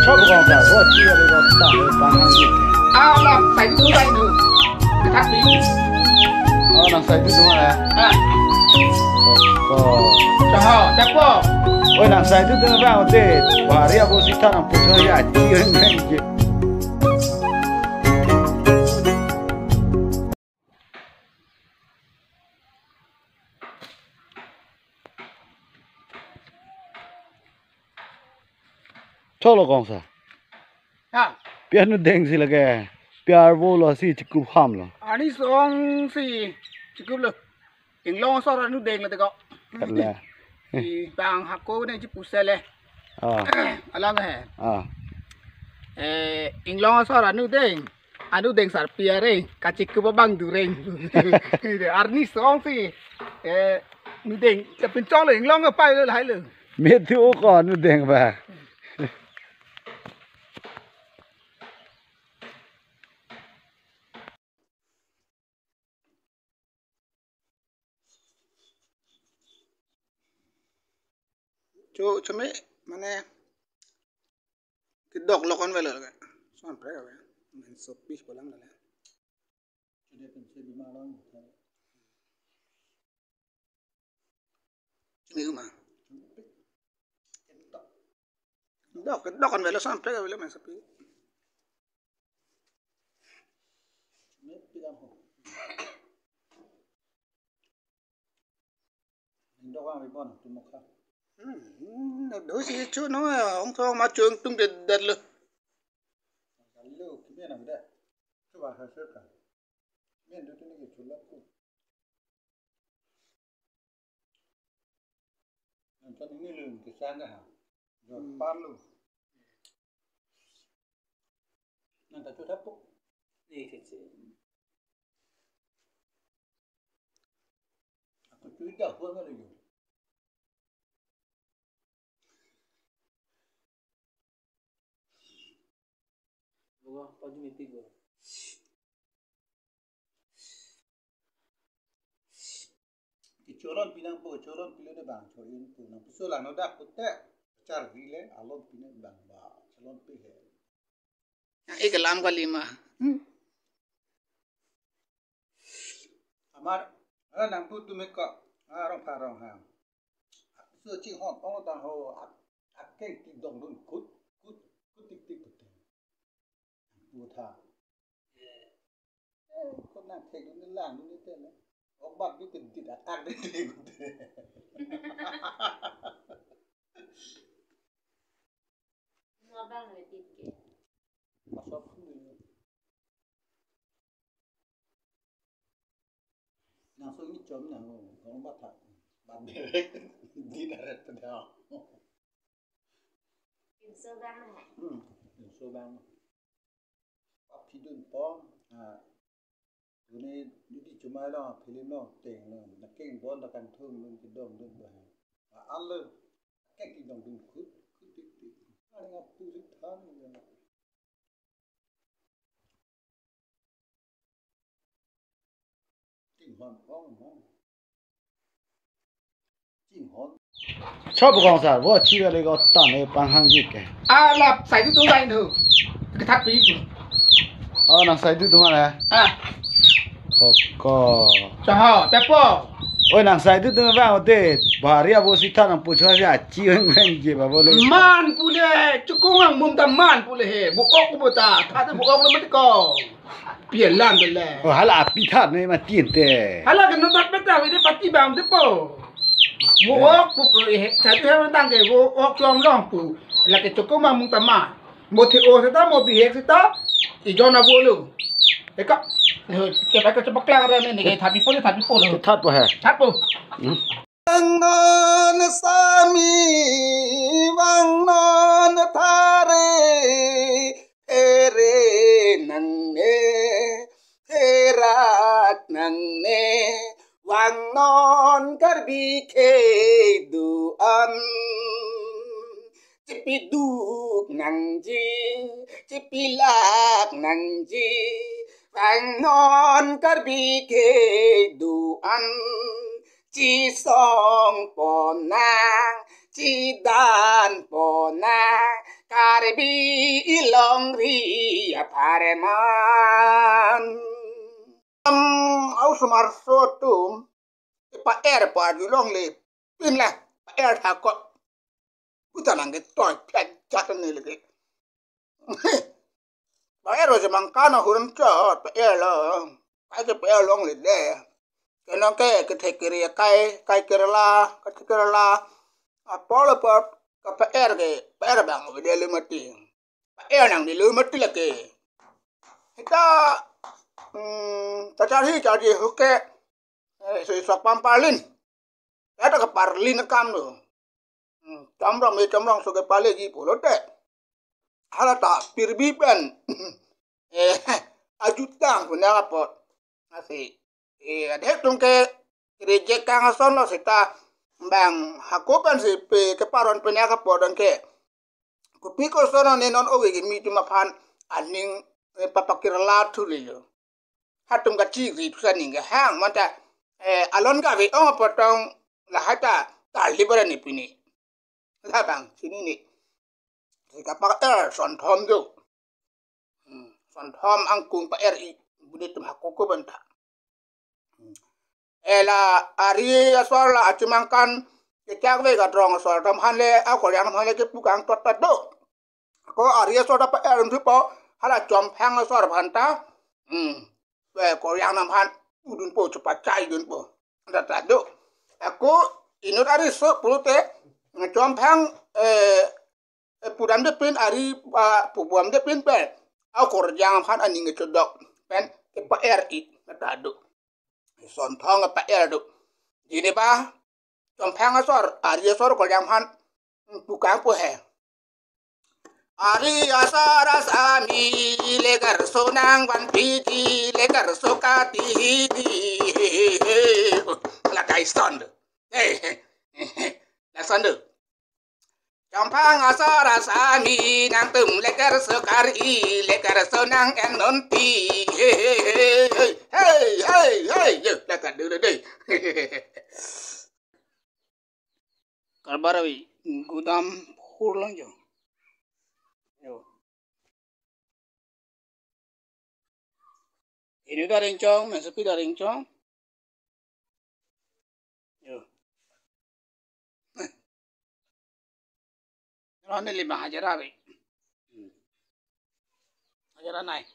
chop con sa wo chi le ko ta le ban hang ji là phải tu đây nữa cái thắt đi na sai tu ma le ko cho họ chắc po oi na sai tu ma ba o te ba ria bo si ta na pu cho ya chi ngang ji chop lo con sa Pian nu deng si lage piar wo lo si chiku ham lo ani song si chikup lo ing long so ra nu deng la te ko kat la thì bang hakko ne chi pusele alam he ing long so ra nu deng anu deng sar piare ka chikup bang du reng arni song si nu dengจะเป็นจ้องเลยเองร้องก็ไปเลยหลายเลย me tu ko nu deng ba cho mấy mà nè cái độc lọc con về rồi cái xoan phải rồi mình sụp biết của lắm rồi nè chứ mà độc cái độc con về là xoan phải rồi mình sụp biết độc ăn với con từ một khác đối với chú nó ông thong mà trường tung đệt luôn. Lưu cái bên nào đấy, chú bảo hơi sớt cả, bên đó cái chú lắc cũng, cho những người lười cái sáng cái hả, rồi bán luôn, nên ta chú thấp cũng, đi thì sẽ, chú ít đỡ hơn cái gì. Pode me pegar. Cái chốn pinang po, chốn pile de bang choin po, nang puso lang no dak putte, char vile alon pine bang ba, alon pile. Ek lam ka lima. Amar, nang pu tu meka, rong pha rong ham. Puso chi hot ong ta ho, ak ke ti dong dun kut tik tik putte. Mua thà, con nàng thấy nó làm nó như thế này, ông bạn biết tình tình ăn đấy thì cũng thế. Mua bao người tiền kì. Mà sao không được? Nàng số ít chấm nàng không bắt thật, bạn để đi ra rất là đau. Tiền sơ bang này. Tiền sơ bang. Khi đun bom rồi này đi chụp máy lo phim lo tiền lo là cái bom là càng thương lên cái đồng lên bờ ăn lên cái đồng đun khứt tí anh ngọc tu rất thơm chỉnh hòn con mà chỉnh hòn chop con sa wo chi le ko ta le ban hang ji ke là phải cái túi đây nữa cái thắt bí na sai tu ma le ko cho họ chắc po oi na sai tu ma ba o te ba ria bo si ta na pu cho ya chi ngang ji ba bo le man pule chú công ang mum ta man pule he bu ok bu ta tha ta bu ok le mất co biển lan rồi lẹ hala pi tha ne ma tin te hala cái nó bắt bắt ta với cái bắt ti bang thế po bu ok bu he cha tu he đang cái bu ok lom long pu là cái chú công ang mum ta man một thì ô ta một bị he ta thì cho nó vô luôn đấy các cái bài cái bác lang ra này cái tháp bị phô rồi thắt bo ha tháp po vang non sami vang non thare ere nang ne terat nang ne vang non karbi ke du an Chipiduk nang ji chipilak nang ji vang non karbi ke du an chi song po nang chi dan po nang ka bi ilong ri apare man au sumar sotum pa pa julong le pin la pa tha ko utanang ke toy pet jatan ni le pa ro je mang kana hurun chot pa la ai ke pa long le de ke no ke thekiri kai kerala ka kerala a polo pa ka pa bang we de le mati pa nang ni le mati la ke ta ta hi cha ji hu ke so so pam palin ta ka parlin kam no chamrong so ke pale ji polo te hala ta pirbi ben ajutang punya apa asi de tung ke reje kang son lo sita bang hakopan si pe ke paron punya ka podon ke ko piko sono ne non owe mi tu mapan aning papakirala thulilo hatum ka chi ri thani ga hang mata alon ka vi ong potong la hata ta libera ni pini la bang sini ni ka pa son thom do son thom ang kung pa i budit hakoko banta ela ari aswar la achimangkan ke chakwe ga drong aswar tam hanle a ko yang hanle ke pukang tot do ko ari aswar pa thu po hala chom phang aswar banta we ko yang nam han udun po chupa chai dun po ta do aku inut ari so pulute chom phang pudam de pin ari pubuam de pin pe a ko yang han ani nge chodok pen ke pa i ta do son thong pa do ini ba chom phang asor ari asor ko yang han pukang po he ari asar asami legar sonang wan piti legar sokati di la kai stand la stand chom phang asar asami nang tum legar sokari legar sonang en non ti hey la ka de de Karbarawi gudam hurlang jo yo ini da rencong mesepi da rencong yo ron 5 hajara be hajara nai